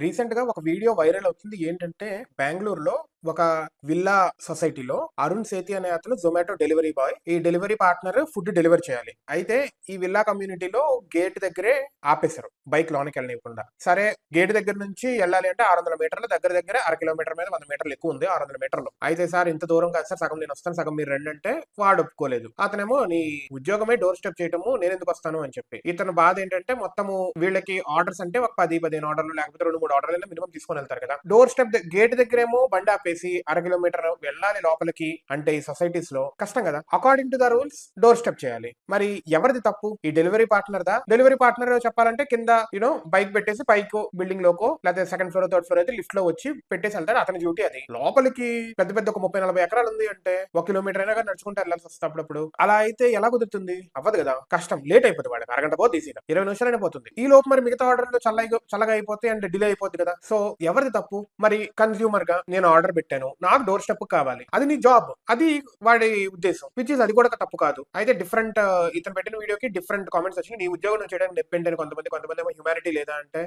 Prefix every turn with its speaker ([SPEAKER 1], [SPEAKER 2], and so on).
[SPEAKER 1] Recent గా ఒక video viral అవుతుంది. ఏంటంటే బెంగళూరులో ఒక విల్లా సొసైటీలో అరుణ్ సేతి అనే అతను జొమాటో డెలివరీ బాయ్. ఈ డెలివరీ పార్ట్నర్ ఫుడ్ డెలివరీ చేయాలి. అయితే ఈ విల్లా కమ్యూనిటీలో గేట్ దగ్గరే ఆపేశారు, బైక్ లోనికి వెళ్ళనివ్వకుండా. సరే, గేట్ దగ్గర నుంచి వెళ్ళాలి అంటే 600 మీటర్లు, దగ్గర దగ్గర అర కిలోమీటర్ మీద 100 మీటర్లు ఎక్కువ ఉంది, 600 మీటర్లు. అయితే సార్ ఇంత దూరం కాదు సార్, సగం నేను వస్తాను, సగం మీరు రండి అంటే వాడు ఒప్పుకోలేదు. అతనేమో నీ ఉద్యోగమే డోర్ స్టెప్ చేయటము, నేను ఎందుకు వస్తాను అని చెప్పి. ఇతను బాధ ఏంటంటే మొత్తము వీళ్ళకి ఆర్డర్స్ అంటే ఒక 10-15 ఆర్డర్లు, లేకపోతే 2-3 ఆర్డర్లు మినిమం తీసుకొని వెళ్తారు కదా. డోర్ స్టెప్ గేట్ దగ్గరేమో బండి ఆపేసి అర కిలోమీటర్ వెళ్ళాలి లోపలికి అంటే ఈ సొసైటీస్ లో కష్టం కదా. According to the rules door step చేయాలి. మరి ఎవరిది తప్పు? ఈ డెలివరీ పార్ట్నర్ దా? డెలివరీ పార్ట్నర్ చెప్పాలంటే కింద బైక్ పెట్టేసి పైకో బిల్డింగ్ లోకో లేకపోతే సెకండ్ ఫ్లోర్ థర్డ్ ఫ్లోర్ అయితే లిఫ్ట్ లో వచ్చి పెట్టేసి వెళ్తారు. అతని డ్యూటీ అది. లోపలికి పెద్ద పెద్ద ఒక 30-40 ఎకరాలు ఉంది అంటే 1 కిలోమీటర్ అయినా కానీ నడుచుకుంటూ వెళ్ళాల్సి వస్తుంది అప్పుడప్పుడు. అలా అయితే ఎలా కుదురుతుంది? అవ్వదు కదా. కష్టం, లేట్ అయిపోతుంది. వాడికి అరగంట పోతే ఈజీగా 20 నిమిషాలైనా పోతుంది. ఈ లోపు మరి మిగతా ఆర్డర్లు చల్లగా అయిపోతే అండ్ డిలే అయిపోతుంది కదా. సో ఎవరిది తప్పు? మరి కన్స్యూమర్ గా నేను ఆర్డర్ పెట్టాను, నాకు డోర్ స్టెప్ కావాలి, అది నీ జాబ్, అది వాడి ఉద్దేశం, విచ్ ఇస్ అది కూడా తప్పు కాదు. అయితే డిఫరెంట్ ఇతను పెట్టిన వీడియోకి డిఫరెంట్ కామెంట్స్ వచ్చినాయి. నీ ఉద్యోగం నువ్వు చేయడానికి డిపెండ్ అని కొంతమంది ఏమో హ్యూమానిటీ లేదా అంటే